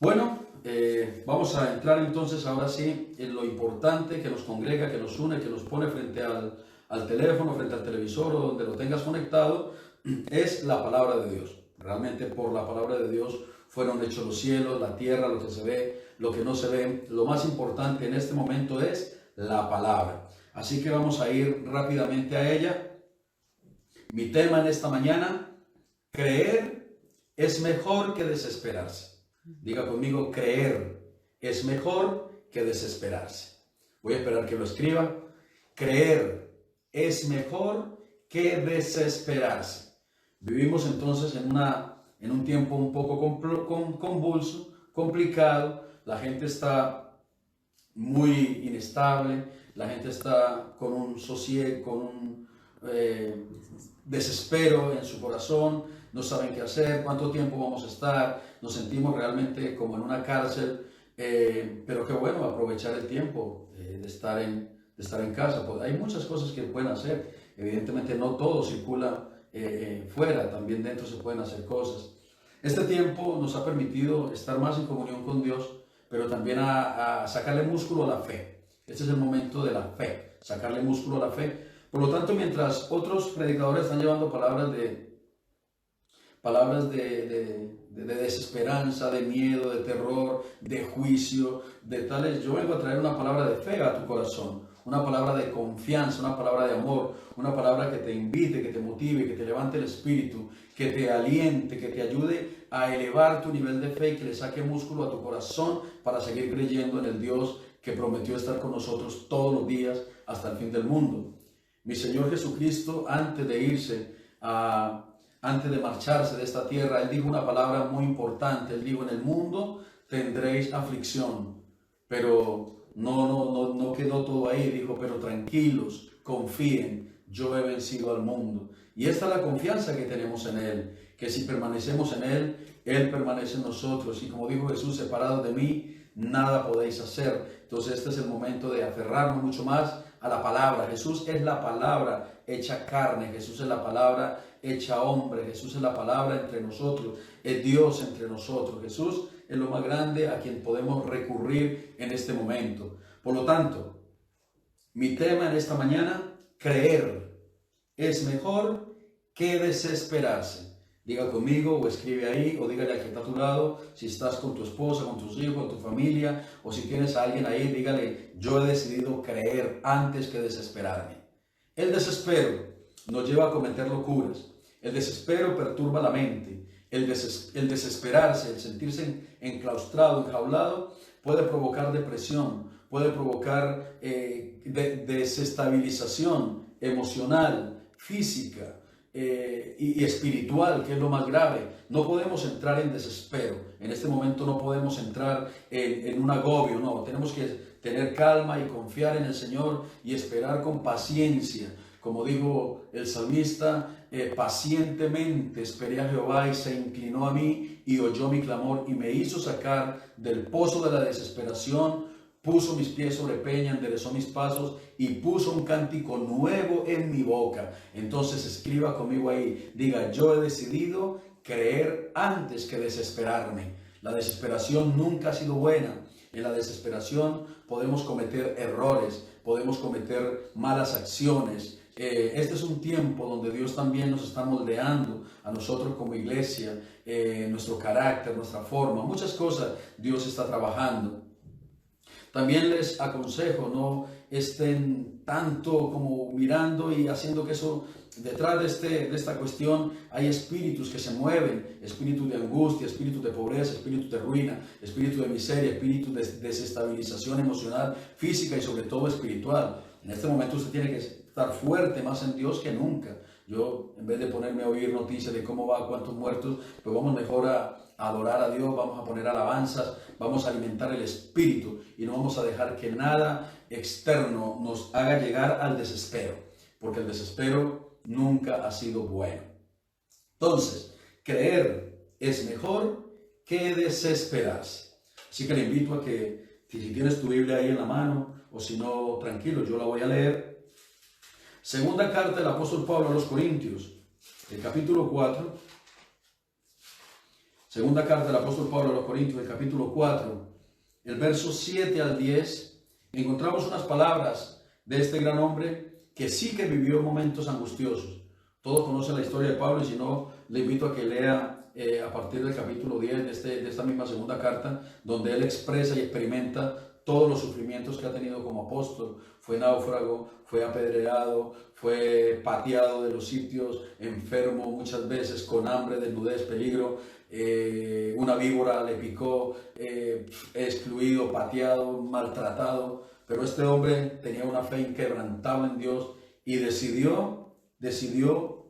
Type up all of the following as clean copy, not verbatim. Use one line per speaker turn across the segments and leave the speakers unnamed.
Bueno, vamos a entrar entonces ahora sí en lo importante que nos congrega, que nos une, que nos pone frente al teléfono, frente al televisor o donde lo tengas conectado, es la palabra de Dios. Realmente por la palabra de Dios fueron hechos los cielos, la tierra, lo que se ve, lo que no se ve. Lo más importante en este momento es la palabra. Así que vamos a ir rápidamente a ella. Mi tema en esta mañana: creer es mejor que desesperarse. Diga conmigo: creer es mejor que desesperarse. Voy a esperar que lo escriba. Creer es mejor que desesperarse. Vivimos entonces en un tiempo un poco convulso, complicado. La gente está muy inestable, la gente está con un sosiego, con un desespero en su corazón, no saben qué hacer, cuánto tiempo vamos a estar, nos sentimos realmente como en una cárcel, pero qué bueno aprovechar el tiempo de estar en casa. Pues hay muchas cosas que pueden hacer, evidentemente no todo circula fuera, también dentro se pueden hacer cosas. Este tiempo nos ha permitido estar más en comunión con Dios, pero también a sacarle músculo a la fe. Este es el momento de la fe, sacarle músculo a la fe. Por lo tanto, mientras otros predicadores están llevando palabras de desesperanza, de miedo, de terror, de juicio, de tales, yo vengo a traer una palabra de fe a tu corazón, una palabra de confianza, una palabra de amor, una palabra que te invite, que te motive, que te levante el espíritu, que te aliente, que te ayude a elevar tu nivel de fe y que le saque músculo a tu corazón para seguir creyendo en el Dios que prometió estar con nosotros todos los días hasta el fin del mundo. Mi Señor Jesucristo, antes de marcharse de esta tierra, Él dijo una palabra muy importante. Él dijo: en el mundo tendréis aflicción, pero no quedó todo ahí. Dijo: pero tranquilos, confíen, yo he vencido al mundo. Y esta es la confianza que tenemos en Él, que si permanecemos en Él, Él permanece en nosotros. Y como dijo Jesús: separados de mí, nada podéis hacer. Entonces este es el momento de aferrarnos mucho más a la palabra. Jesús es la palabra hecha carne, Jesús es la palabra hecha hombre, Jesús es la palabra entre nosotros, es Dios entre nosotros. Jesús es lo más grande a quien podemos recurrir en este momento. Por lo tanto, mi tema en esta mañana: creer es mejor que desesperarse. Diga conmigo, o escribe ahí, o dígale al que está a tu lado, si estás con tu esposa, con tus hijos, con tu familia, o si tienes a alguien ahí, dígale: yo he decidido creer antes que desesperarme. El desespero nos lleva a cometer locuras. El desespero perturba la mente. El desesperarse, el sentirse enclaustrado, enjaulado, puede provocar depresión, puede provocar desestabilización emocional, física, y espiritual, que es lo más grave. No podemos entrar en desespero. En este momento no podemos entrar en un agobio. No, tenemos que tener calma y confiar en el Señor y esperar con paciencia. Como dijo el salmista: pacientemente esperé a Jehová y se inclinó a mí y oyó mi clamor y me hizo sacar del pozo de la desesperación. Puso mis pies sobre peña, enderezó mis pasos y puso un cántico nuevo en mi boca. Entonces escriba conmigo ahí, diga: yo he decidido creer antes que desesperarme. La desesperación nunca ha sido buena. En la desesperación podemos cometer errores, podemos cometer malas acciones. Este es un tiempo donde Dios también nos está moldeando a nosotros como iglesia, nuestro carácter, nuestra forma, muchas cosas Dios está trabajando. También les aconsejo: no estén tanto como mirando y haciendo que eso, detrás de esta cuestión hay espíritus que se mueven, espíritus de angustia, espíritus de pobreza, espíritus de ruina, espíritus de miseria, espíritus de desestabilización emocional, física y sobre todo espiritual. En este momento usted tiene que estar fuerte más en Dios que nunca. Yo, en vez de ponerme a oír noticias de cómo va, cuántos muertos, pues vamos mejor a adorar a Dios, vamos a poner alabanzas, vamos a alimentar el espíritu y no vamos a dejar que nada externo nos haga llegar al desespero, porque el desespero nunca ha sido bueno. Entonces, creer es mejor que desesperarse. Así que le invito a que, si tienes tu Biblia ahí en la mano, o si no, tranquilo, yo la voy a leer. Segunda carta del apóstol Pablo a los Corintios, el capítulo 4, Segunda carta del apóstol Pablo a los Corintios, el capítulo 4, el verso 7 al 10, encontramos unas palabras de este gran hombre que sí que vivió momentos angustiosos. Todos conocen la historia de Pablo y si no, le invito a que lea a partir del capítulo 10 de esta misma segunda carta, donde él expresa y experimenta todos los sufrimientos que ha tenido como apóstol. Fue náufrago, fue apedreado, fue pateado de los sitios, enfermo muchas veces, con hambre, desnudez, peligro. Una víbora le picó, excluido, pateado, maltratado. Pero este hombre tenía una fe inquebrantable en Dios y decidió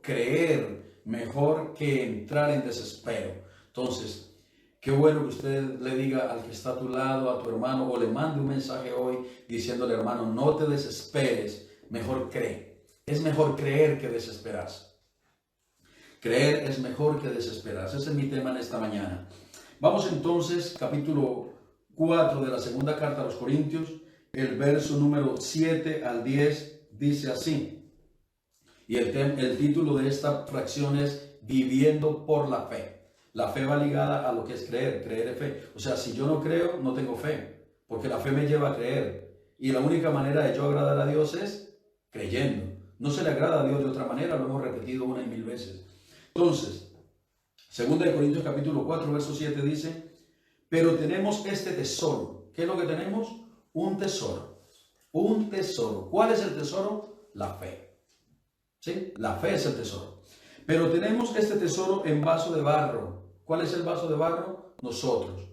creer mejor que entrar en desespero. Entonces, qué bueno que usted le diga al que está a tu lado, a tu hermano, o le mande un mensaje hoy diciéndole: hermano, no te desesperes, mejor cree. Es mejor creer que desesperarse. Creer es mejor que desesperarse. Ese es mi tema en esta mañana. Vamos entonces, capítulo 4 de la segunda carta a los Corintios, el verso número 7 al 10, dice así. Y el título de esta fracción es Viviendo por la fe. La fe va ligada a lo que es creer, creer es fe. O sea, si yo no creo, no tengo fe, porque la fe me lleva a creer. Y la única manera de yo agradar a Dios es creyendo. No se le agrada a Dios de otra manera, lo hemos repetido 1 y 1000 veces. Entonces, 2 Corintios capítulo 4, verso 7 dice: pero tenemos este tesoro. ¿Qué es lo que tenemos? Un tesoro. Un tesoro. ¿Cuál es el tesoro? La fe. ¿Sí? La fe es el tesoro. Pero tenemos este tesoro en vaso de barro. ¿Cuál es el vaso de barro? Nosotros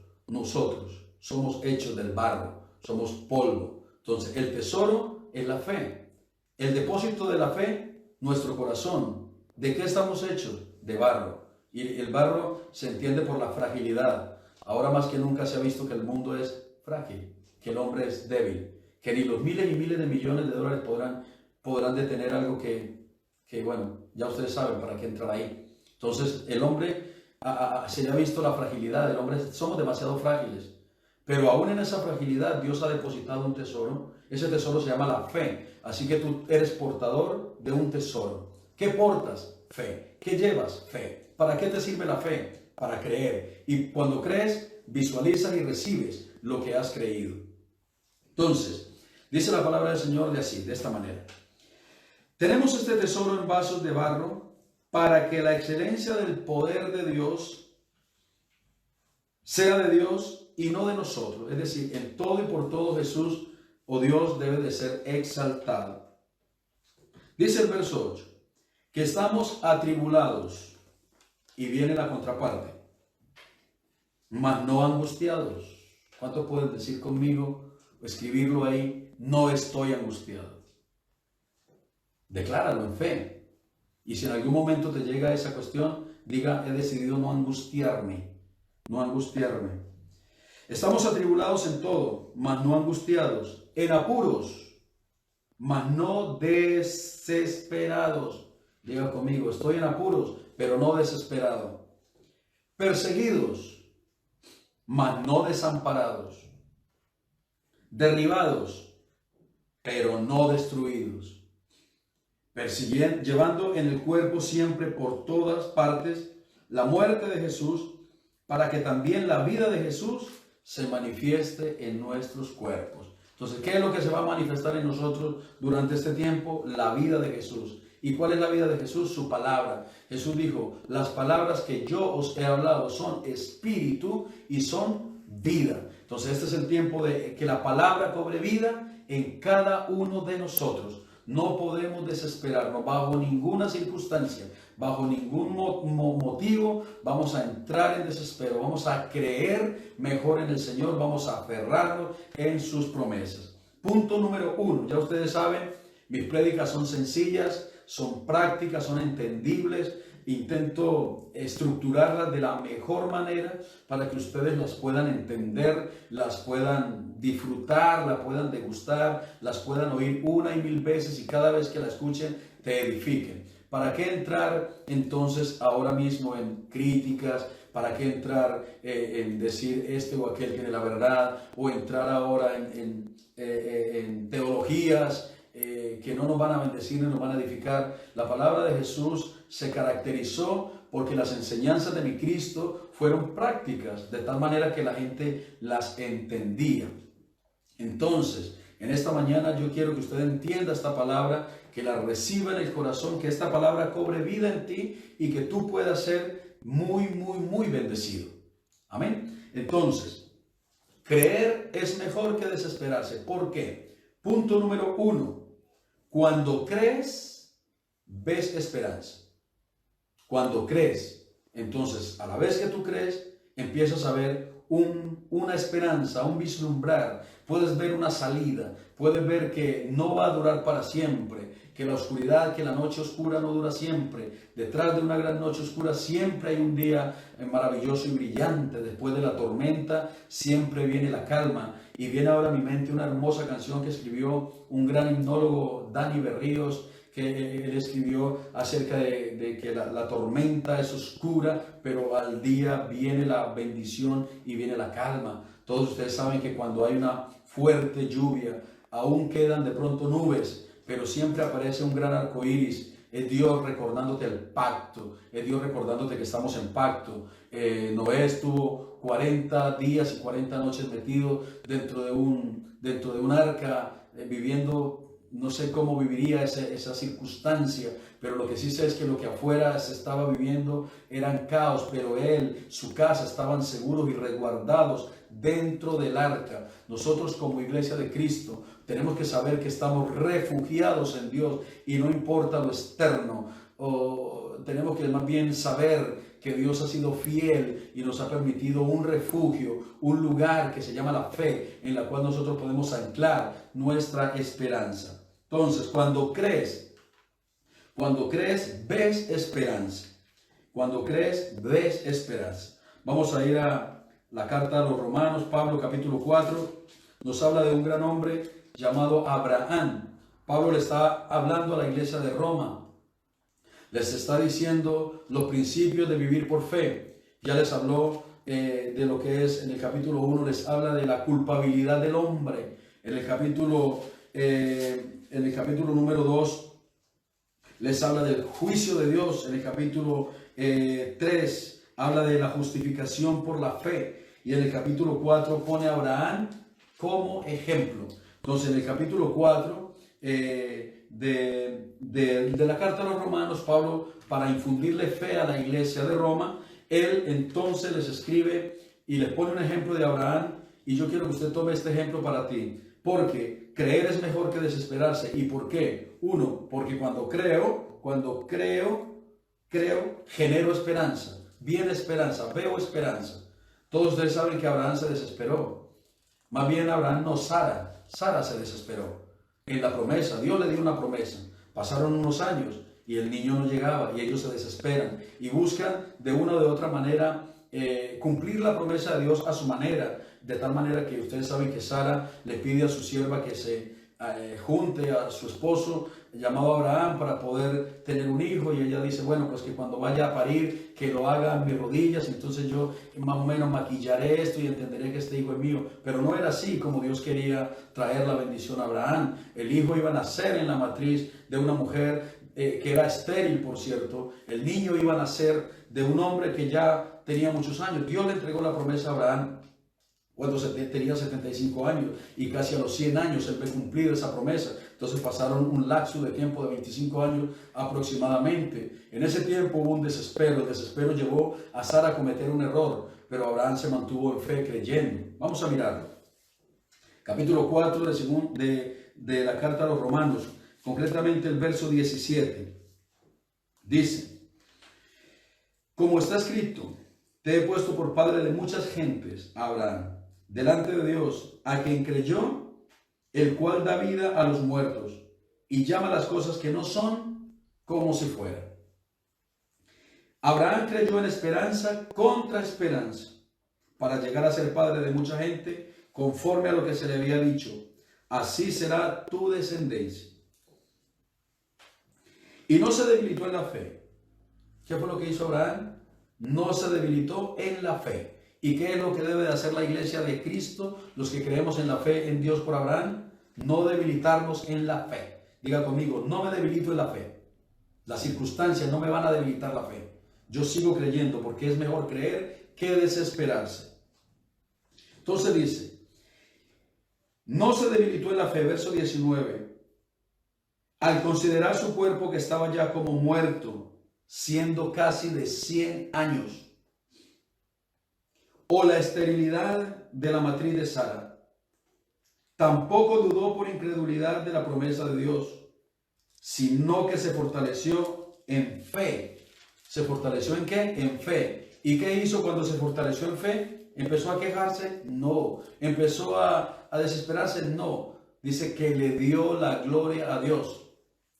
somos hechos del barro, somos polvo. Entonces, el tesoro es la fe. El depósito de la fe, nuestro corazón. ¿De qué estamos hechos? De barro. Y el barro se entiende por la fragilidad. Ahora más que nunca se ha visto que el mundo es frágil, que el hombre es débil, que ni los miles y miles de millones de dólares podrán detener algo que bueno, ya ustedes saben para qué entrar ahí. Entonces, el hombre, se le ha visto la fragilidad del hombre, somos demasiado frágiles. Pero aún en esa fragilidad, Dios ha depositado un tesoro. Ese tesoro se llama la fe. Así que tú eres portador de un tesoro. ¿Qué portas? Fe. ¿Qué llevas? Fe. ¿Para qué te sirve la fe? Para creer. Y cuando crees, visualizas y recibes lo que has creído. Entonces, dice la palabra del Señor de esta manera. Tenemos este tesoro en vasos de barro para que la excelencia del poder de Dios sea de Dios y no de nosotros. Es decir, en todo y por todo Jesús o Dios debe de ser exaltado. Dice el verso 8, que estamos atribulados, y viene la contraparte, mas no angustiados. ¿Cuántos pueden decir conmigo o escribirlo ahí? No estoy angustiado. Decláralo en fe. Y si en algún momento te llega esa cuestión, diga: he decidido no angustiarme. No angustiarme. Estamos atribulados en todo, mas no angustiados. En apuros, mas no desesperados. Diga conmigo: estoy en apuros, pero no desesperado. Perseguidos, mas no desamparados. Derribados, pero no destruidos. Llevando en el cuerpo siempre por todas partes la muerte de Jesús, para que también la vida de Jesús se manifieste en nuestros cuerpos. Entonces, ¿qué es lo que se va a manifestar en nosotros durante este tiempo? La vida de Jesús. ¿Y cuál es la vida de Jesús? Su palabra. Jesús dijo: las palabras que yo os he hablado son espíritu y son vida. Entonces, este es el tiempo de que la palabra cobre vida en cada uno de nosotros. No podemos desesperarnos bajo ninguna circunstancia, bajo ningún motivo. Vamos a entrar en desespero, vamos a creer mejor en el Señor, vamos a aferrarnos en sus promesas. Punto número 1, ya ustedes saben, mis prédicas son sencillas, son prácticas, son entendibles. Intento estructurarlas de la mejor manera para que ustedes las puedan entender, las puedan disfrutar, las puedan degustar, las puedan oír 1 y 1000 veces y cada vez que la escuchen te edifiquen. ¿Para qué entrar entonces ahora mismo en críticas? ¿Para qué entrar en decir este o aquel tiene la verdad? ¿O entrar ahora en teologías que no nos van a bendecir ni nos van a edificar? La palabra de Jesús se caracterizó porque las enseñanzas de mi Cristo fueron prácticas, de tal manera que la gente las entendía. Entonces, en esta mañana yo quiero que usted entienda esta palabra, que la reciba en el corazón, que esta palabra cobre vida en ti y que tú puedas ser muy bendecido. Amén. Entonces, creer es mejor que desesperarse. ¿Por qué? Punto número 1. Cuando crees, ves esperanza. Cuando crees, entonces a la vez que tú crees, empiezas a ver una esperanza, un vislumbrar. Puedes ver una salida, puedes ver que no va a durar para siempre, que la oscuridad, que la noche oscura no dura siempre. Detrás de una gran noche oscura siempre hay un día maravilloso y brillante. Después de la tormenta siempre viene la calma. Y viene ahora a mi mente una hermosa canción que escribió un gran himnólogo, Dani Berríos, que él escribió acerca de que la tormenta es oscura, pero al día viene la bendición y viene la calma. Todos ustedes saben que cuando hay una fuerte lluvia, aún quedan de pronto nubes, pero siempre aparece un gran arco iris. Es Dios recordándote el pacto, es Dios recordándote que estamos en pacto. Noé estuvo 40 días y 40 noches metido dentro de un arca, viviendo. No sé cómo viviría esa circunstancia, pero lo que sí sé es que lo que afuera se estaba viviendo eran caos, pero él, su casa estaban seguros y resguardados dentro del arca. Nosotros como iglesia de Cristo tenemos que saber que estamos refugiados en Dios y no importa lo externo. Tenemos que más bien saber que Dios ha sido fiel y nos ha permitido un refugio, un lugar que se llama la fe, en la cual nosotros podemos anclar nuestra esperanza. Entonces, cuando crees, ves esperanza. Cuando crees, ves esperanza. Vamos a ir a la carta a los Romanos, Pablo capítulo 4, nos habla de un gran hombre llamado Abraham. Pablo le está hablando a la iglesia de Roma. Les está diciendo los principios de vivir por fe. Ya les habló de lo que es, en el capítulo 1 les habla de la culpabilidad del hombre. En el capítulo número 2 les habla del juicio de Dios. En el capítulo 3 habla de la justificación por la fe. Y en el capítulo 4 pone a Abraham como ejemplo. Entonces, en el capítulo 4 de la carta a los Romanos, Pablo, para infundirle fe a la iglesia de Roma, él entonces les escribe y les pone un ejemplo de Abraham. Y yo quiero que usted tome este ejemplo para ti, porque creer es mejor que desesperarse. ¿Y por qué? Uno, porque cuando creo, genero esperanza, viene esperanza, veo esperanza. Todos ustedes saben que Abraham se desesperó. Más bien Abraham no, Sara se desesperó en la promesa. Dios le dio una promesa. Pasaron unos años y el niño no llegaba y ellos se desesperan y buscan de una o de otra manera cumplir la promesa de Dios a su manera, de tal manera que ustedes saben que Sara le pide a su sierva que se junte a su esposo llamado Abraham para poder tener un hijo, y ella dice, bueno, pues que cuando vaya a parir que lo haga en mis rodillas, entonces yo más o menos maquillaré esto y entenderé que este hijo es mío. Pero no era así como Dios quería traer la bendición a Abraham. El hijo iba a nacer en la matriz de una mujer que era estéril, por cierto. El niño iba a nacer de un hombre que ya tenía muchos años. Dios le entregó la promesa a Abraham cuando tenía 75 años, y casi a los 100 años él ve cumplir esa promesa. Entonces pasaron un lapso de tiempo de 25 años aproximadamente. En ese tiempo hubo un desespero. El desespero llevó a Sara a cometer un error, pero Abraham se mantuvo en fe creyendo. Vamos a mirarlo. Capítulo 4 de la carta a los Romanos, concretamente el verso 17. Dice, como está escrito, te he puesto por padre de muchas gentes, a Abraham, delante de Dios, a quien creyó, el cual da vida a los muertos y llama las cosas que no son como si fueran. Abraham creyó en esperanza contra esperanza, para llegar a ser padre de mucha gente, conforme a lo que se le había dicho, así será tu descendencia. Y no se debilitó en la fe. ¿Qué fue lo que hizo Abraham? No se debilitó en la fe. ¿Y qué es lo que debe de hacer la iglesia de Cristo, los que creemos en la fe en Dios por Abraham? No debilitarnos en la fe. Diga conmigo, no me debilito en la fe. Las circunstancias no me van a debilitar la fe. Yo sigo creyendo, porque es mejor creer que desesperarse. Entonces dice, no se debilitó en la fe, verso 19, al considerar su cuerpo que estaba ya como muerto, siendo casi de 100 años, o la esterilidad de la matriz de Sara. Tampoco dudó por incredulidad de la promesa de Dios, sino que se fortaleció en fe. ¿Se fortaleció en qué? En fe. ¿Y qué hizo cuando se fortaleció en fe? ¿Empezó a quejarse? No. ¿Empezó a desesperarse? No. Dice que le dio la gloria a Dios.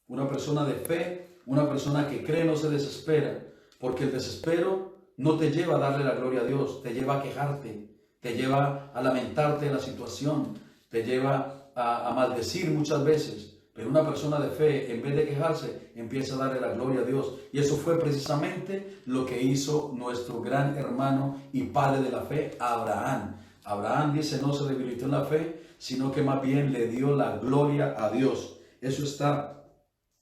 Una persona de fe, una persona que cree no se desespera, porque el desespero no te lleva a darle la gloria a Dios, te lleva a quejarte, te lleva a lamentarte de la situación, te lleva a maldecir muchas veces. Pero una persona de fe, en vez de quejarse, empieza a darle la gloria a Dios. Y eso fue precisamente lo que hizo nuestro gran hermano y padre de la fe, Abraham. Abraham dice, no se debilitó en la fe, sino que más bien le dio la gloria a Dios. Eso está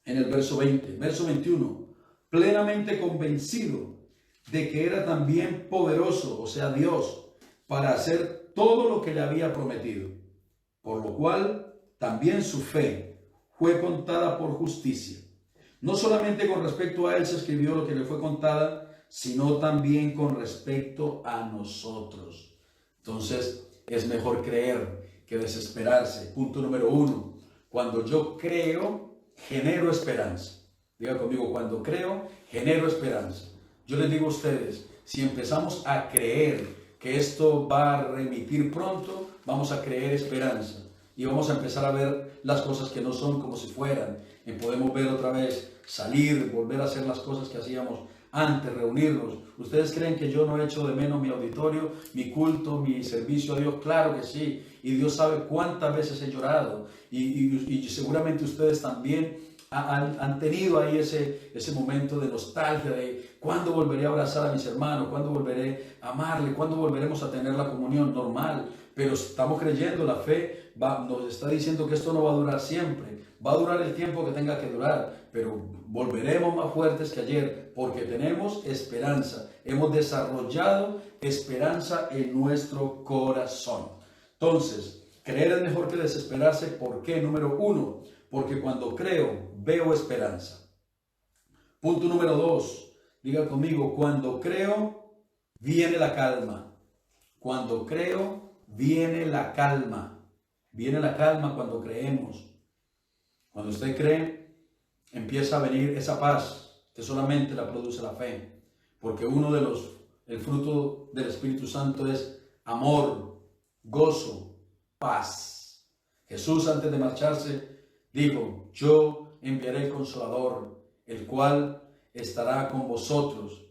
en el verso 20. Verso 21. Plenamente convencido de que era también poderoso, o sea, Dios, para hacer todo lo que le había prometido. Por lo cual, también su fe fue contada por justicia. No solamente con respecto a él se escribió lo que le fue contada, sino también con respecto a nosotros. Entonces, es mejor creer que desesperarse. Punto número 1. Cuando yo creo, genero esperanza. Diga conmigo, cuando creo, genero esperanza. Yo les digo a ustedes, si empezamos a creer que esto va a remitir pronto, vamos a creer esperanza. Y vamos a empezar a ver las cosas que no son como si fueran. Y podemos ver otra vez, salir, volver a hacer las cosas que hacíamos antes, reunirnos. ¿Ustedes creen que yo no he hecho de menos mi auditorio, mi culto, mi servicio a Dios? Claro que sí. Y Dios sabe cuántas veces he llorado. Y seguramente ustedes también han tenido ahí ese momento de nostalgia de cuándo volveré a abrazar a mis hermanos, cuándo volveré a amarle, cuándo volveremos a tener la comunión normal. Pero estamos creyendo, la fe nos está diciendo que esto no va a durar siempre, va a durar el tiempo que tenga que durar, pero volveremos más fuertes que ayer porque tenemos esperanza, hemos desarrollado esperanza en nuestro corazón. Entonces, creer es mejor que desesperarse. ¿Por qué? Número 1, porque cuando creo, veo esperanza. Punto número 2, diga conmigo, cuando creo, viene la calma. Cuando creo, viene la calma. Viene la calma cuando creemos. Cuando usted cree, empieza a venir esa paz que solamente la produce la fe. Porque el fruto del Espíritu Santo es amor, gozo, paz. Jesús, antes de marcharse, dijo, yo enviaré el Consolador, el cual estará con vosotros.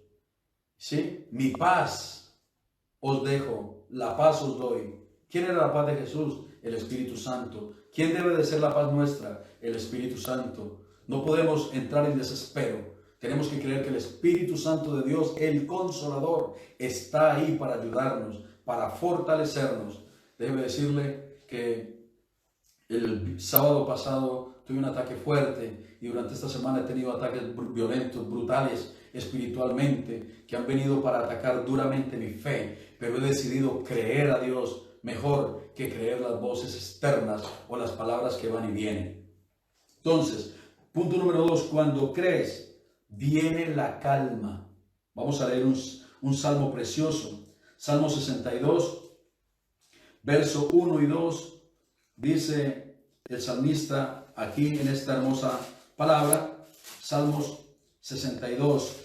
¿Sí? Mi paz os dejo, la paz os doy. ¿Quién era la paz de Jesús? El Espíritu Santo. ¿Quién debe de ser la paz nuestra? El Espíritu Santo. No podemos entrar en desespero. Tenemos que creer que el Espíritu Santo de Dios, el Consolador, está ahí para ayudarnos, para fortalecernos. Déjeme decirle que el sábado pasado tuve un ataque fuerte y durante esta semana he tenido ataques violentos, brutales, espiritualmente, que han venido para atacar duramente mi fe, pero he decidido creer a Dios mejor que creer las voces externas o las palabras que van y vienen. Entonces, punto número 2, cuando crees, viene la calma. Vamos a leer un salmo precioso, Salmo 62, verso 1 y 2, dice el salmista aquí en esta hermosa palabra, Salmos 62,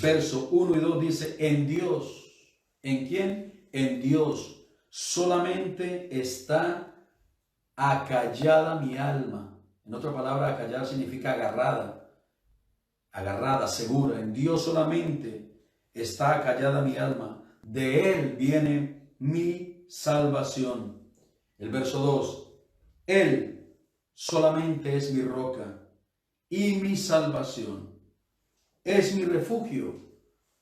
verso 1 y 2 dice, en Dios, ¿en quién? En Dios solamente está acallada mi alma. En otra palabra, acallada significa agarrada, segura. En Dios solamente está acallada mi alma. De Él viene mi salvación. El verso 2, Él solamente es mi roca y mi salvación. Es mi refugio.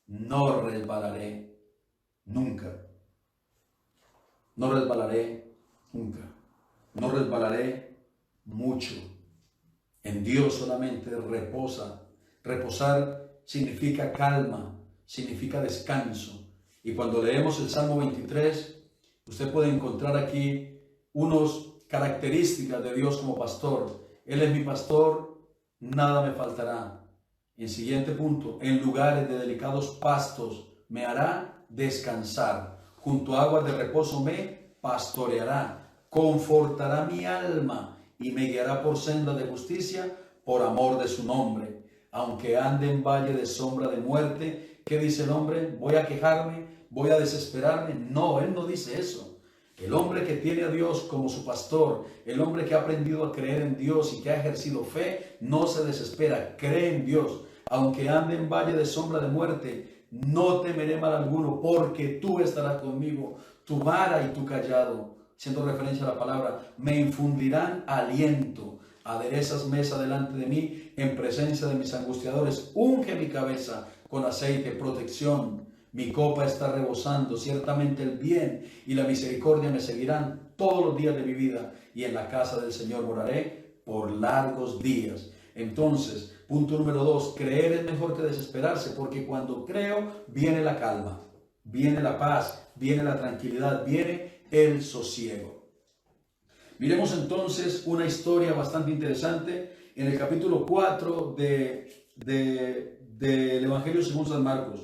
No resbalaré nunca. No resbalaré nunca. No resbalaré mucho. En Dios solamente reposa. Reposar significa calma, significa descanso. Y cuando leemos el Salmo 23, usted puede encontrar aquí unas características de Dios como pastor. Él es mi pastor, nada me faltará. Y el siguiente punto, en lugares de delicados pastos me hará descansar. Junto a aguas de reposo me pastoreará. Confortará mi alma y me guiará por senda de justicia por amor de su nombre. Aunque ande en valle de sombra de muerte, ¿qué dice el hombre? ¿Voy a quejarme? ¿Voy a desesperarme? No, él no dice eso. El hombre que tiene a Dios como su pastor, el hombre que ha aprendido a creer en Dios y que ha ejercido fe, no se desespera, cree en Dios. Aunque ande en valle de sombra de muerte, no temeré mal alguno, porque tú estarás conmigo, tu vara y tu cayado, haciendo referencia a la palabra, me infundirán aliento. Aderezas mesa delante de mí en presencia de mis angustiadores. Unge mi cabeza con aceite, protección. Mi copa está rebosando. Ciertamente el bien y la misericordia me seguirán todos los días de mi vida. Y en la casa del Señor moraré por largos días. Entonces, punto número 2. Creer es mejor que desesperarse. Porque cuando creo, viene la calma. Viene la paz. Viene la tranquilidad. Viene el sosiego. Miremos entonces una historia bastante interesante en el capítulo 4 del Evangelio según San Marcos.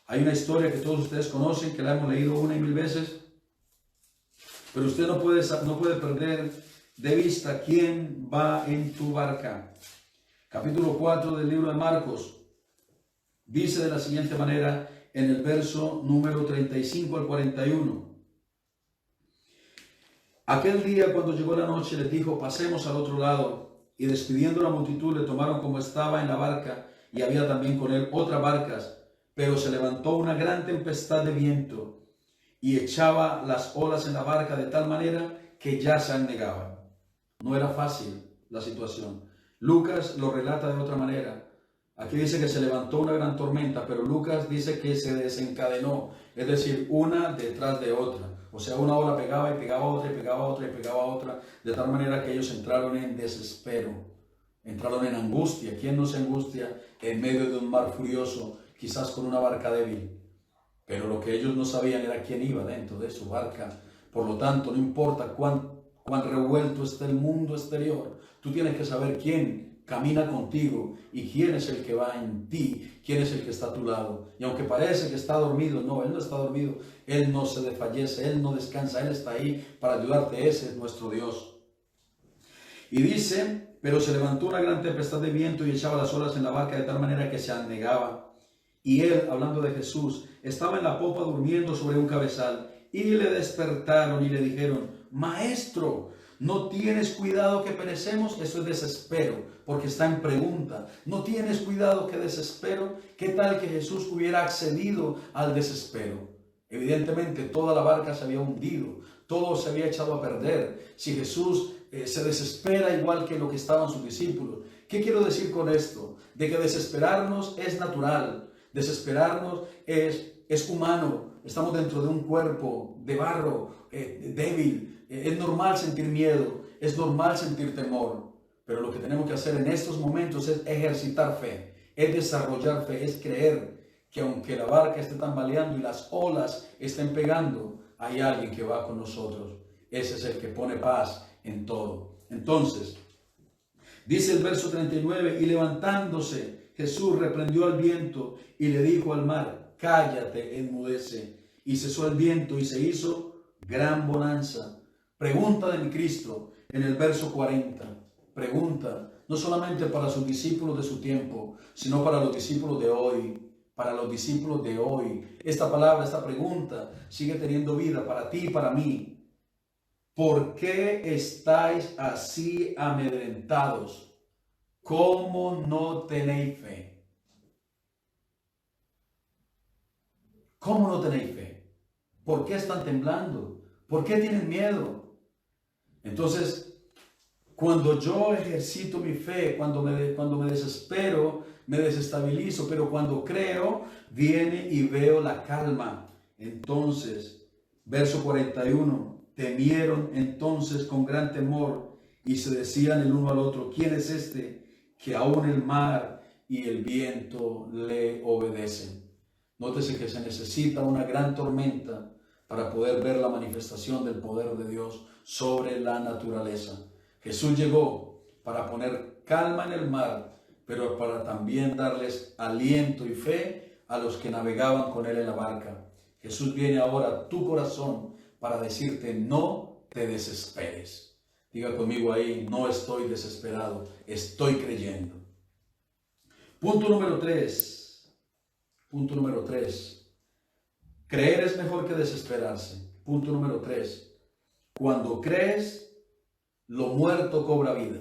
Hay una historia que todos ustedes conocen, que la hemos leído una y mil veces, pero usted no puede perder de vista quién va en tu barca. Capítulo 4 del libro de Marcos dice de la siguiente manera en el verso número 35 al 41. Aquel día, cuando llegó la noche, les dijo: pasemos al otro lado. Y despidiendo la multitud, le tomaron como estaba en la barca, y había también con él otras barcas. Pero se levantó una gran tempestad de viento, y echaba las olas en la barca de tal manera que ya se anegaban. No era fácil la situación. Lucas lo relata de otra manera. Aquí dice que se levantó una gran tormenta, pero Lucas dice que se desencadenó, es decir, una detrás de otra. O sea, una ola pegaba y pegaba otra y pegaba otra y pegaba otra, de tal manera que ellos entraron en desespero, entraron en angustia. ¿Quién no se angustia en medio de un mar furioso, quizás con una barca débil? Pero lo que ellos no sabían era quién iba dentro de su barca. Por lo tanto, no importa cuán revuelto esté el mundo exterior, tú tienes que saber quién camina contigo y quién es el que va en ti, quién es el que está a tu lado. Y aunque parece que está dormido, no, Él no está dormido, Él no se desfallece, Él no descansa, Él está ahí para ayudarte. Ese es nuestro Dios. Y dice: pero se levantó una gran tempestad de viento y echaba las olas en la barca de tal manera que se anegaba. Y él, hablando de Jesús, estaba en la popa durmiendo sobre un cabezal. Y le despertaron y le dijeron: Maestro, ¿no tienes cuidado que perecemos? Eso es desespero, porque está en pregunta. ¿No tienes cuidado que desespero? ¿Qué tal que Jesús hubiera accedido al desespero? Evidentemente toda la barca se había hundido, todo se había echado a perder. Si Jesús se desespera igual que lo que estaban sus discípulos. ¿Qué quiero decir con esto? De que desesperarnos es natural, desesperarnos es humano. Estamos dentro de un cuerpo de barro, débil. Es normal sentir miedo, es normal sentir temor. Pero lo que tenemos que hacer en estos momentos es ejercitar fe, es desarrollar fe, es creer que aunque la barca esté tambaleando y las olas estén pegando, hay alguien que va con nosotros. Ese es el que pone paz en todo. Entonces, dice el verso 39, y levantándose, Jesús reprendió al viento y le dijo al mar: cállate, enmudece. Y cesó el viento y se hizo gran bonanza. Pregunta de mi Cristo en el verso 40. Pregunta, no solamente para sus discípulos de su tiempo, sino para los discípulos de hoy. Para los discípulos de hoy. Esta palabra, esta pregunta sigue teniendo vida para ti y para mí. ¿Por qué estáis así amedrentados? ¿Cómo no tenéis fe? ¿Cómo no tenéis fe? ¿Por qué están temblando? ¿Por qué tienen miedo? Entonces, cuando yo ejercito mi fe, cuando me desespero, me desestabilizo, pero cuando creo, viene y veo la calma. Entonces, verso 41, temieron entonces con gran temor y se decían el uno al otro: ¿quién es este que aún el mar y el viento le obedecen? Nótese que se necesita una gran tormenta para poder ver la manifestación del poder de Dios sobre la naturaleza. Jesús llegó para poner calma en el mar, pero para también darles aliento y fe a los que navegaban con él en la barca. Jesús viene ahora a tu corazón para decirte: no te desesperes. Diga conmigo ahí: no estoy desesperado, estoy creyendo. Punto número 3. Punto número 3. Creer es mejor que desesperarse. Punto número 3. Cuando crees, lo muerto cobra vida.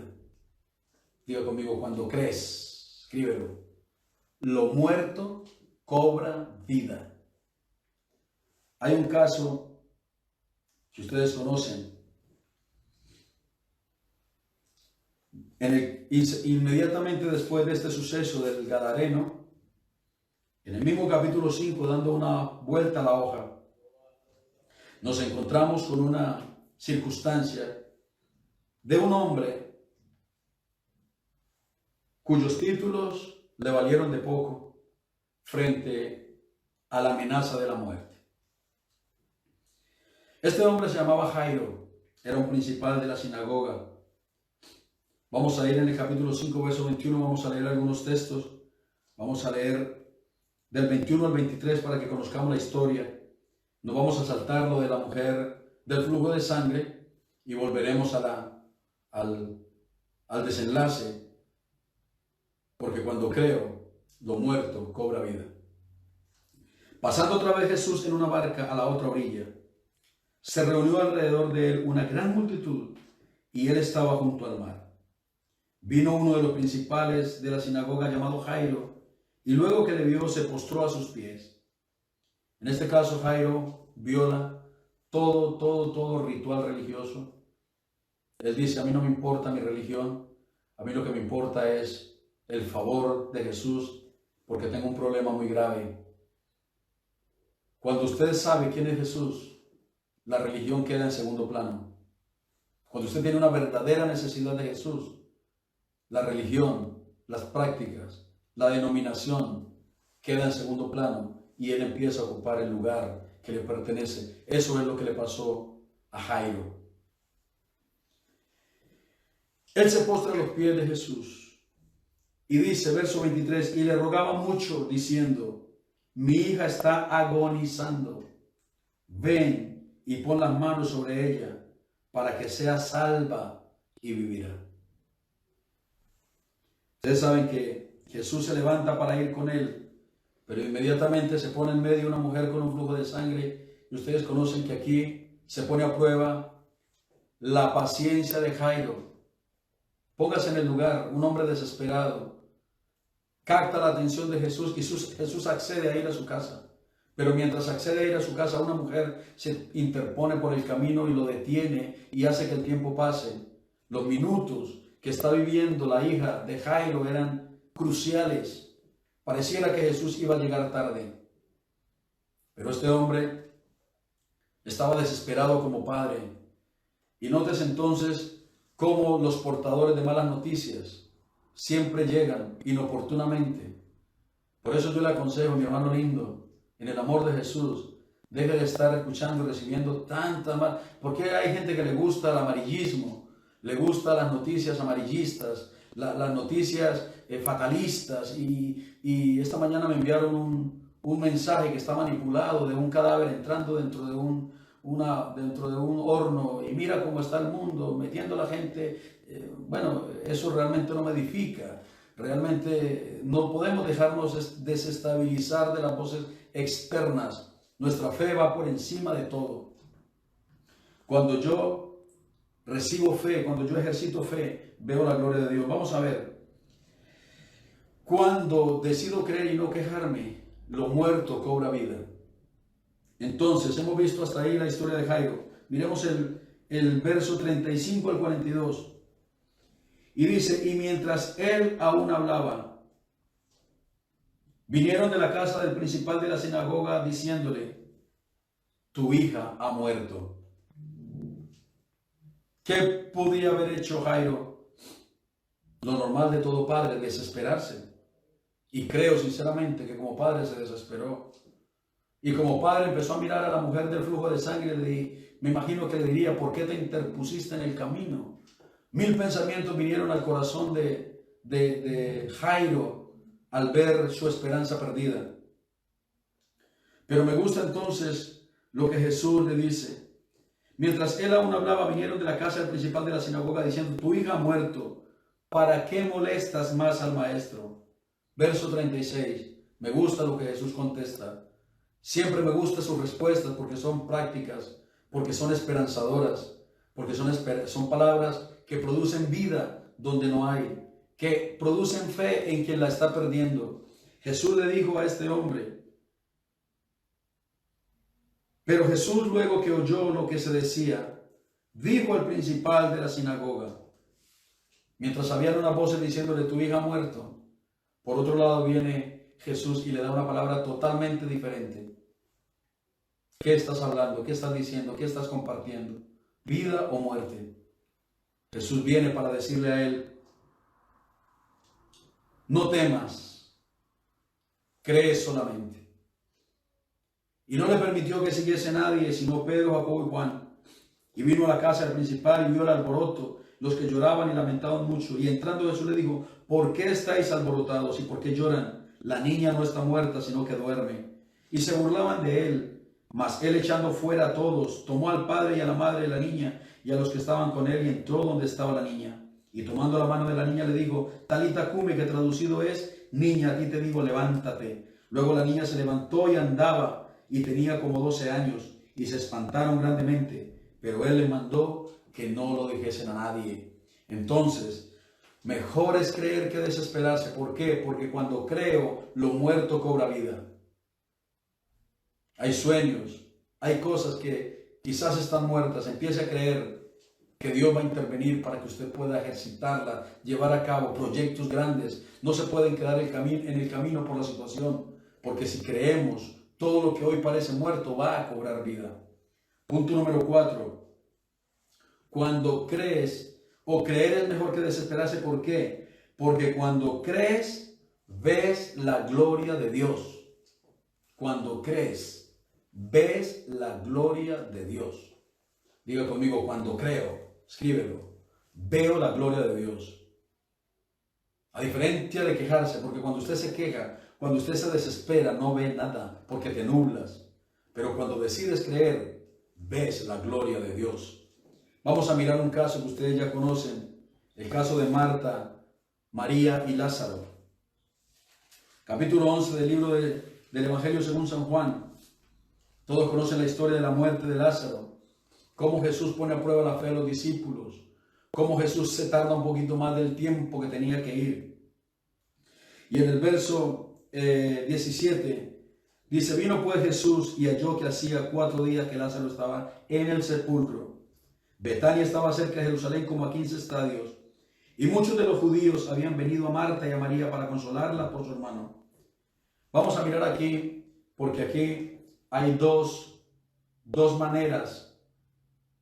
Diga conmigo: cuando crees, escríbelo. Lo muerto cobra vida. Hay un caso que ustedes conocen. Inmediatamente después de este suceso del Gadareno, en el mismo capítulo 5, dando una vuelta a la hoja, nos encontramos con una circunstancia de un hombre cuyos títulos le valieron de poco frente a la amenaza de la muerte. Este hombre se llamaba Jairo, era un principal de la sinagoga. Vamos a ir en el capítulo 5, verso 21, vamos a leer algunos textos. Vamos a leer del 21 al 23 para que conozcamos la historia. Nos vamos a saltar lo de la mujer del flujo de sangre y volveremos al desenlace, porque cuando creo, lo muerto cobra vida. Pasando otra vez Jesús en una barca a la otra orilla, se reunió alrededor de él una gran multitud y él estaba junto al mar. Vino uno de los principales de la sinagoga llamado Jairo, y luego que le vio, se postró a sus pies. En este caso, Jairo viola todo ritual religioso. Él dice: a mí no me importa mi religión, a mí lo que me importa es el favor de Jesús, porque tengo un problema muy grave. Cuando usted sabe quién es Jesús, la religión queda en segundo plano. Cuando usted tiene una verdadera necesidad de Jesús, la religión, las prácticas, la denominación queda en segundo plano y él empieza a ocupar el lugar que le pertenece. Eso es lo que le pasó a Jairo. Él se postra a los pies de Jesús y dice, verso 23, y le rogaba mucho diciendo: mi hija está agonizando, ven y pon las manos sobre ella para que sea salva y vivirá. Ustedes saben que Jesús se levanta para ir con él, pero inmediatamente se pone en medio una mujer con un flujo de sangre, y ustedes conocen que aquí se pone a prueba la paciencia de Jairo. Póngase en el lugar, un hombre desesperado, capta la atención de Jesús y Jesús accede a ir a su casa. Pero mientras accede a ir a su casa, una mujer se interpone por el camino y lo detiene y hace que el tiempo pase. Los minutos que está viviendo la hija de Jairo eran cruciales. Pareciera que Jesús iba a llegar tarde. Pero este hombre estaba desesperado como padre. Y notes entonces cómo los portadores de malas noticias siempre llegan inoportunamente. Por eso yo le aconsejo, mi hermano lindo, en el amor de Jesús, deje de estar escuchando y recibiendo tanta mal. Porque hay gente que le gusta el amarillismo, le gustan las noticias amarillistas, las noticias fatalistas. Y esta mañana me enviaron un mensaje que está manipulado de un cadáver entrando dentro de un horno, y mira cómo está el mundo, metiendo a la gente. Bueno, eso realmente no me edifica. Realmente no podemos dejarnos desestabilizar de las voces externas. Nuestra fe va por encima de todo. Cuando yo recibo fe, cuando yo ejercito fe, veo la gloria de Dios. Vamos a ver. Cuando decido creer y no quejarme, lo muerto cobra vida. Entonces, hemos visto hasta ahí la historia de Jairo. Miremos el verso 35 al 42. Y dice, y mientras él aún hablaba, vinieron de la casa del principal de la sinagoga diciéndole, tu hija ha muerto. ¿Qué podía haber hecho Jairo? Lo normal de todo padre, desesperarse. Y creo sinceramente que como padre se desesperó. Y como padre empezó a mirar a la mujer del flujo de sangre, me imagino que le diría, ¿por qué te interpusiste en el camino? 1000 pensamientos vinieron al corazón de Jairo al ver su esperanza perdida. Pero me gusta entonces lo que Jesús le dice. Mientras él aún hablaba, vinieron de la casa del principal de la sinagoga diciendo, tu hija ha muerto, ¿para qué molestas más al maestro? Verso 36. Me gusta lo que Jesús contesta. Siempre me gustan sus respuestas porque son prácticas, porque son esperanzadoras, porque son palabras que producen vida donde no hay, que producen fe en quien la está perdiendo. Jesús le dijo a este hombre, pero Jesús, luego que oyó lo que se decía, dijo al principal de la sinagoga, mientras habían unas voces diciéndole, tu hija ha muerto. Por otro lado viene Jesús y le da una palabra totalmente diferente. ¿Qué estás hablando? ¿Qué estás diciendo? ¿Qué estás compartiendo? ¿Vida o muerte? Jesús viene para decirle a él, no temas, cree solamente. Y no le permitió que siguiese nadie, sino Pedro, Jacobo y Juan. Y vino a la casa del principal y vio el alboroto, los que lloraban y lamentaban mucho. Y entrando Jesús le dijo, ¿por qué estáis alborotados y por qué lloran? La niña no está muerta, sino que duerme. Y se burlaban de él. Mas él, echando fuera a todos, tomó al padre y a la madre de la niña y a los que estaban con él y entró donde estaba la niña. Y tomando la mano de la niña le dijo, Talita cumi, que traducido es, niña, a ti te digo, levántate. Luego la niña se levantó y andaba, y tenía como 12 años, y se espantaron grandemente, pero él le mandó que no lo dijesen a nadie. Entonces, mejor es creer que desesperarse. ¿Por qué? Porque cuando creo, lo muerto cobra vida. Hay sueños, hay cosas que quizás están muertas. Empiece a creer que Dios va a intervenir para que usted pueda ejercitarla, llevar a cabo proyectos grandes. No se pueden quedar en el camino por la situación, porque si creemos, todo lo que hoy parece muerto va a cobrar vida. Punto número 4. Cuando crees, o creer es mejor que desesperarse. ¿Por qué? Porque cuando crees, ves la gloria de Dios. Cuando crees, ves la gloria de Dios. Diga conmigo, cuando creo, escríbelo, veo la gloria de Dios. A diferencia de quejarse, porque cuando usted se queja, cuando usted se desespera, no ve nada, porque te nublas. Pero cuando decides creer, ves la gloria de Dios. Vamos a mirar un caso que ustedes ya conocen, el caso de Marta, María y Lázaro. Capítulo 11 del libro del Evangelio según San Juan. Todos conocen la historia de la muerte de Lázaro, cómo Jesús pone a prueba la fe de los discípulos, cómo Jesús se tarda un poquito más del tiempo que tenía que ir. Y en el verso 17 dice, vino pues Jesús y halló que hacía 4 días que Lázaro estaba en el sepulcro. Betania estaba cerca de Jerusalén como a 15 estadios, y muchos de los judíos habían venido a Marta y a María para consolarla por su hermano. Vamos a mirar aquí, porque aquí hay dos maneras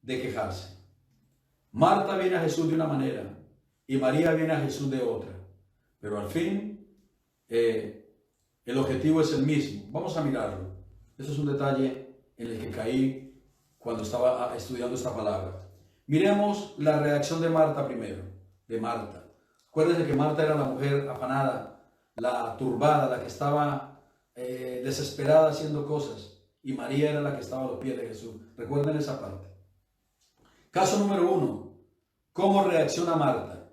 de quejarse. Marta viene a Jesús de una manera y María viene a Jesús de otra. Pero al fin, el objetivo es el mismo. Vamos a mirarlo. Eso es un detalle en el que caí cuando estaba estudiando esta palabra. Miremos la reacción de Marta primero. De Marta. Acuérdense que Marta era la mujer afanada, la turbada, la que estaba desesperada haciendo cosas. Y María era la que estaba a los pies de Jesús. Recuerden esa parte. Caso número 1. ¿Cómo reacciona Marta?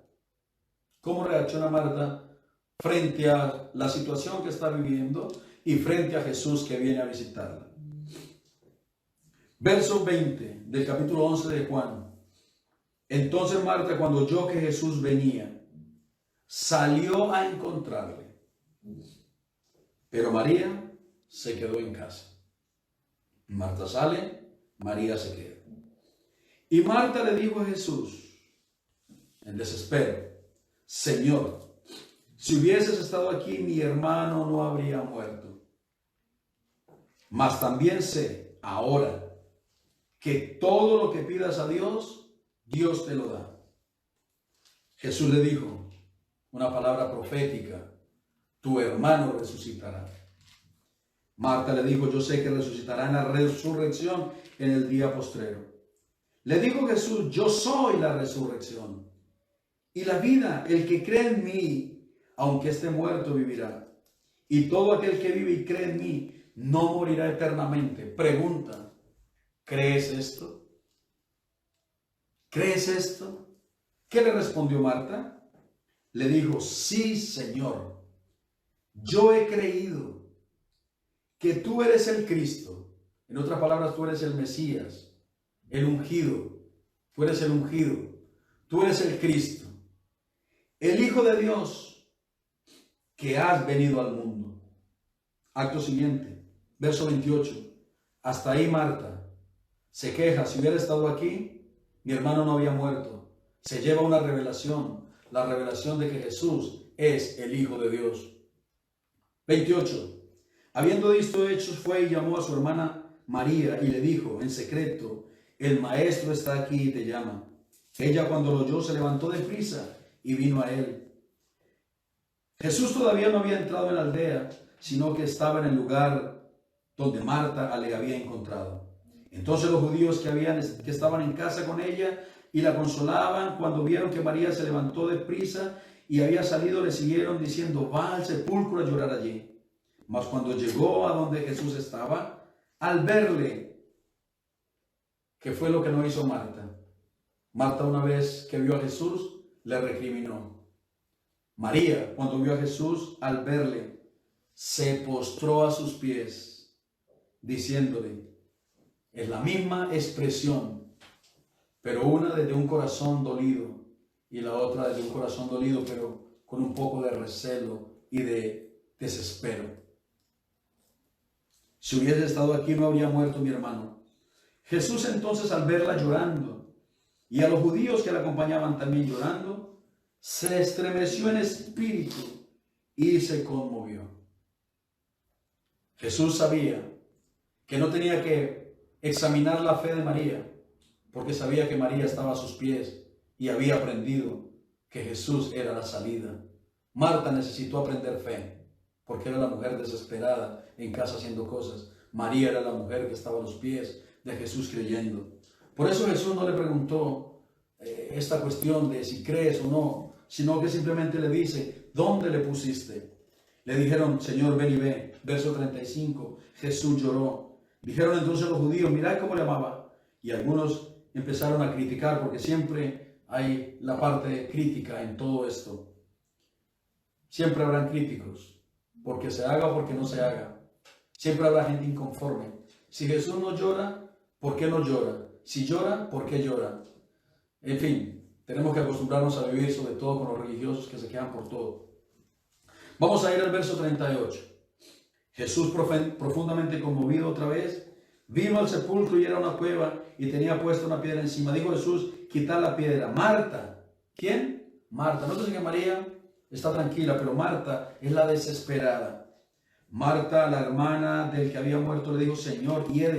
¿Cómo reacciona Marta frente a la situación que está viviendo y frente a Jesús que viene a visitarla? Verso 20 del capítulo 11 de Juan. Entonces Marta, cuando oyó que Jesús venía, salió a encontrarle. Pero María se quedó en casa. Marta sale, María se queda. Y Marta le dijo a Jesús, en desespero, Señor, si hubieses estado aquí, mi hermano no habría muerto. Mas también sé ahora que todo lo que pidas a Dios, Dios te lo da. Jesús le dijo una palabra profética, tu hermano resucitará. Marta le dijo, yo sé que resucitará en la resurrección en el día postrero. Le dijo Jesús, yo soy la resurrección y la vida. El que cree en mí, aunque esté muerto, vivirá. Y todo aquel que vive y cree en mí, no morirá eternamente. Pregunta, ¿crees esto? ¿Crees esto? ¿Qué le respondió Marta? Le dijo, sí, Señor, yo he creído que tú eres el Cristo. En otras palabras, tú eres el Mesías, el ungido. Tú eres el ungido. Tú eres el Cristo, el Hijo de Dios, que has venido al mundo. Acto siguiente, verso 28. Hasta ahí Marta se queja. Si hubiera estado aquí, mi hermano no había muerto. Se lleva una revelación, la revelación de que Jesús es el Hijo de Dios. 28. Habiendo visto hechos, fue y llamó a su hermana María y le dijo en secreto, el maestro está aquí y te llama. Ella, cuando lo oyó, se levantó deprisa y vino a él. Jesús todavía no había entrado en la aldea, sino que estaba en el lugar donde Marta le había encontrado. Entonces los judíos que estaban en casa con ella y la consolaban, cuando vieron que María se levantó deprisa y había salido, le siguieron diciendo, va al sepulcro a llorar allí. Mas cuando llegó a donde Jesús estaba, al verle, ¿qué fue lo que no hizo Marta? Marta, una vez que vio a Jesús, le recriminó. María, cuando vio a Jesús, al verle, se postró a sus pies, diciéndole, es la misma expresión, pero una desde un corazón dolido y la otra desde un corazón dolido, pero con un poco de recelo y de desespero. Si hubiese estado aquí, no habría muerto mi hermano. Jesús entonces, al verla llorando y a los judíos que la acompañaban también llorando, se estremeció en espíritu y se conmovió. Jesús sabía que no tenía que examinar la fe de María, porque sabía que María estaba a sus pies y había aprendido que Jesús era la salida. Marta necesitó aprender fe, porque era la mujer desesperada en casa haciendo cosas. María era la mujer que estaba a los pies de Jesús creyendo. Por eso Jesús no le preguntó esta cuestión de si crees o no, sino que simplemente le dice, ¿dónde le pusiste? Le dijeron, Señor, ven y ve. Verso 35, Jesús lloró. Dijeron entonces los judíos, mirad cómo le amaba. Y algunos empezaron a criticar, porque siempre hay la parte crítica en todo esto. Siempre habrán críticos, porque se haga o porque no se haga. Siempre habrá gente inconforme. Si Jesús no llora, ¿por qué no llora? Si llora, ¿por qué llora? En fin, tenemos que acostumbrarnos a vivir sobre todo con los religiosos que se quedan por todo. Vamos a ir al verso 38. Jesús, profundamente conmovido otra vez, vino al sepulcro y era una cueva y tenía puesta una piedra encima. Dijo Jesús, quitad la piedra. Marta, ¿quién? Marta. Nótese que María está tranquila, pero Marta es la desesperada. Marta, la hermana del que había muerto, le dijo, Señor, y es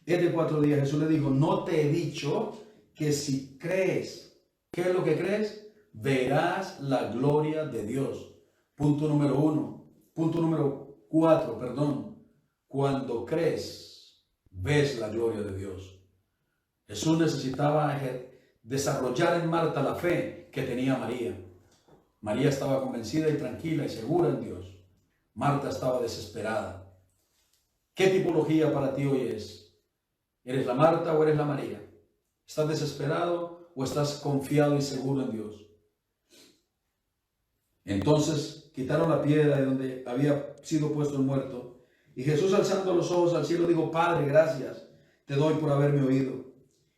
de 4 días. Jesús le dijo, no te he dicho que si crees, ¿qué es lo que crees? Verás la gloria de Dios. Punto número 1. Punto número 4, perdón. Cuando crees, ves la gloria de Dios. Jesús necesitaba desarrollar en Marta la fe que tenía María. María estaba convencida y tranquila y segura en Dios. Marta estaba desesperada. ¿Qué tipología para ti hoy es? ¿Eres la Marta o eres la María? ¿Estás desesperado o estás confiado y seguro en Dios? Entonces quitaron la piedra de donde había sido puesto el muerto. Y Jesús, alzando los ojos al cielo, dijo, Padre, gracias te doy por haberme oído.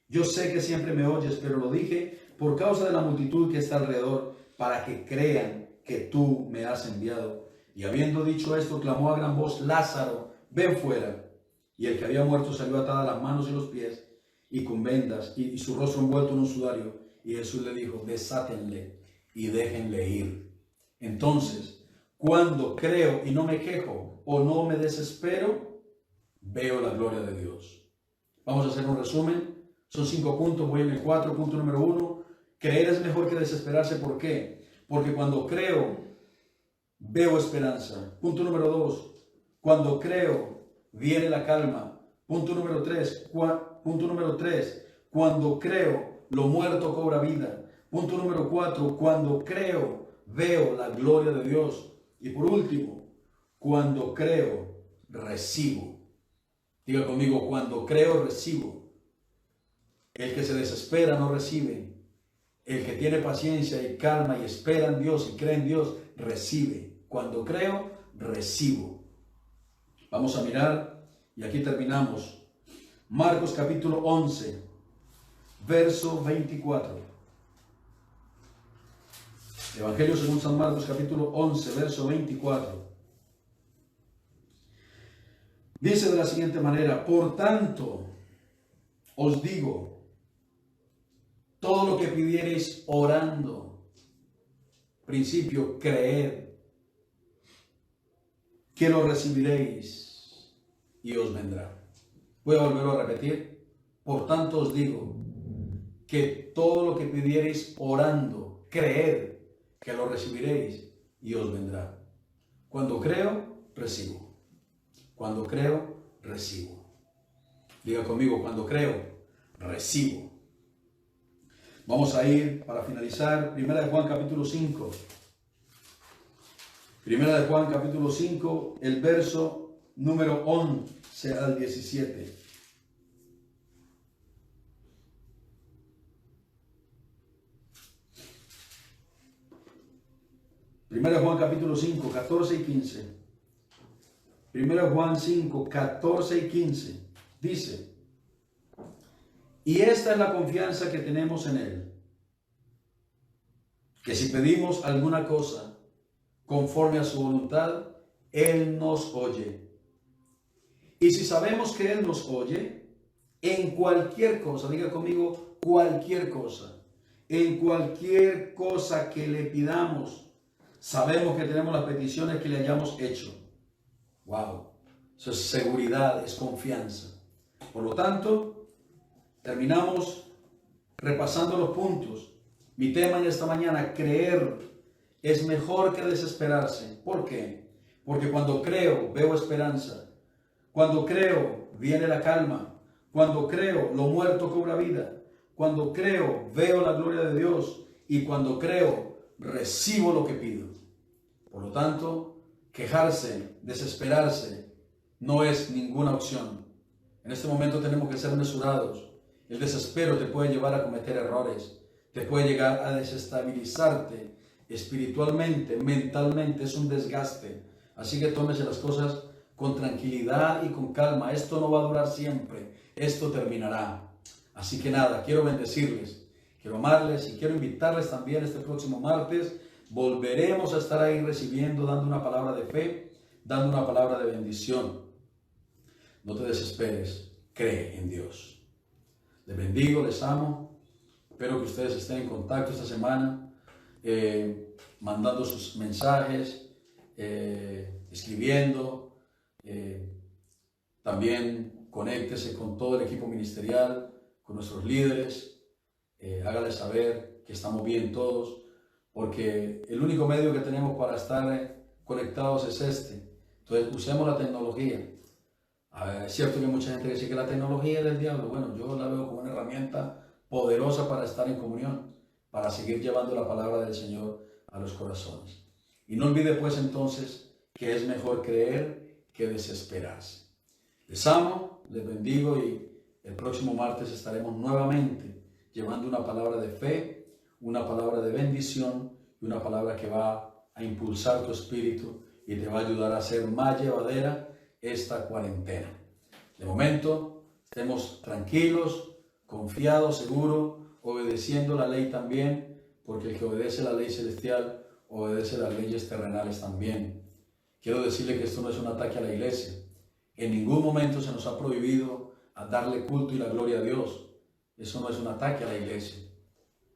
Yo sé que siempre me oyes, pero lo dije por causa de la multitud que está alrededor, para que crean que tú me has enviado. Y habiendo dicho esto, clamó a gran voz, Lázaro, ven fuera. Y el que había muerto salió atada las manos y los pies, y con vendas, y su rostro envuelto en un sudario. Y Jesús le dijo, desátenle y déjenle ir. Entonces, cuando creo y no me quejo o no me desespero, veo la gloria de Dios. Vamos a hacer un resumen. Son 5 puntos, voy en el 4. Punto número 1. Creer es mejor que desesperarse. ¿Por qué? Porque cuando creo, veo esperanza. Punto número 2. Cuando creo, viene la calma. Punto número 3, cuando creo, lo muerto cobra vida. Punto número 4, cuando creo, veo la gloria de Dios. Y por último, cuando creo, recibo. Diga conmigo, cuando creo, recibo. El que se desespera no recibe. El que tiene paciencia y calma y espera en Dios y cree en Dios, recibe. Cuando creo, recibo. Vamos a mirar y aquí terminamos. Marcos capítulo 11, verso 24. Evangelio según San Marcos capítulo 11, verso 24. Dice de la siguiente manera: por tanto, os digo, todo lo que pidiereis orando, principio, creed, que lo recibiréis y os vendrá. Voy a volverlo a repetir. Por tanto os digo, que todo lo que pidiereis orando, creed, que lo recibiréis y os vendrá. Cuando creo, recibo. Cuando creo, recibo. Diga conmigo, cuando creo, recibo. Vamos a ir, para finalizar, 1 de Juan capítulo 5. 1 de Juan capítulo 5, el verso número 11 al 17. Primera Juan capítulo 5, 14 y 15. Primera Juan 5, 14 y 15. Dice: y esta es la confianza que tenemos en Él, que si pedimos alguna cosa conforme a su voluntad, Él nos oye. Y si sabemos que Él nos oye, en cualquier cosa, diga conmigo, cualquier cosa, en cualquier cosa que le pidamos, sabemos que tenemos las peticiones que le hayamos hecho. Wow, eso es seguridad, es confianza. Por lo tanto, terminamos repasando los puntos. Mi tema en esta mañana: creer es mejor que desesperarse. ¿Por qué? Porque cuando creo, veo esperanza. Cuando creo, viene la calma. Cuando creo, lo muerto cobra vida. Cuando creo, veo la gloria de Dios. Y cuando creo, recibo lo que pido. Por lo tanto, quejarse, desesperarse, no es ninguna opción. En este momento tenemos que ser mesurados. El desespero te puede llevar a cometer errores, te puede llegar a desestabilizarte espiritualmente, mentalmente, es un desgaste. Así que tómese las cosas con tranquilidad y con calma. Esto no va a durar siempre, esto terminará. Así que nada, quiero bendecirles, quiero amarles y quiero invitarles también este próximo martes. Volveremos a estar ahí recibiendo, dando una palabra de fe, dando una palabra de bendición. No te desesperes, cree en Dios. Les bendigo, les amo. Espero que ustedes estén en contacto esta semana, mandando sus mensajes, escribiendo. También conéctese con todo el equipo ministerial, con nuestros líderes. Hágales saber que estamos bien todos, porque el único medio que tenemos para estar conectados es este. Entonces, usemos la tecnología. Es cierto que mucha gente dice que la tecnología es del diablo. Bueno, yo la veo como una herramienta poderosa para estar en comunión, para seguir llevando la palabra del Señor a los corazones. Y no olvide pues entonces que es mejor creer que desesperarse. Les amo, les bendigo y el próximo martes estaremos nuevamente llevando una palabra de fe, una palabra de bendición y una palabra que va a impulsar tu espíritu y te va a ayudar a ser más llevadera esta cuarentena. De momento, estemos tranquilos, confiados, seguros, obedeciendo la ley también, porque el que obedece la ley celestial, obedece las leyes terrenales también. Quiero decirle que esto no es un ataque a la iglesia. En ningún momento se nos ha prohibido a darle culto y la gloria a Dios. Eso no es un ataque a la iglesia.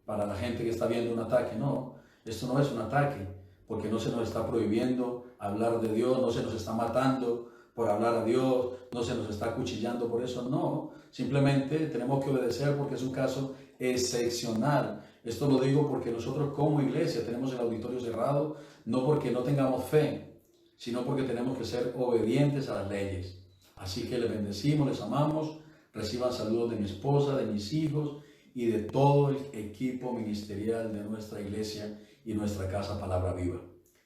Para la gente que está viendo un ataque, no, esto no es un ataque, porque no se nos está prohibiendo hablar de Dios, no se nos está matando por hablar a Dios, no se nos está acuchillando por eso, no. Simplemente tenemos que obedecer porque es un caso excepcional. Esto lo digo porque nosotros como iglesia tenemos el auditorio cerrado, no porque no tengamos fe, sino porque tenemos que ser obedientes a las leyes. Así que les bendecimos, les amamos. Reciban saludos de mi esposa, de mis hijos y de todo el equipo ministerial de nuestra iglesia y nuestra casa Palabra Viva.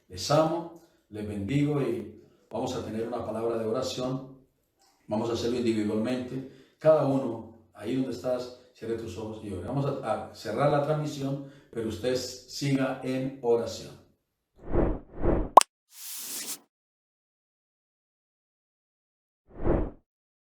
Les amo, les bendigo y vamos a tener una palabra de oración. Vamos a hacerlo individualmente. Cada uno, ahí donde estás, cierre tus ojos y ore. Vamos a cerrar la transmisión, pero usted siga en oración.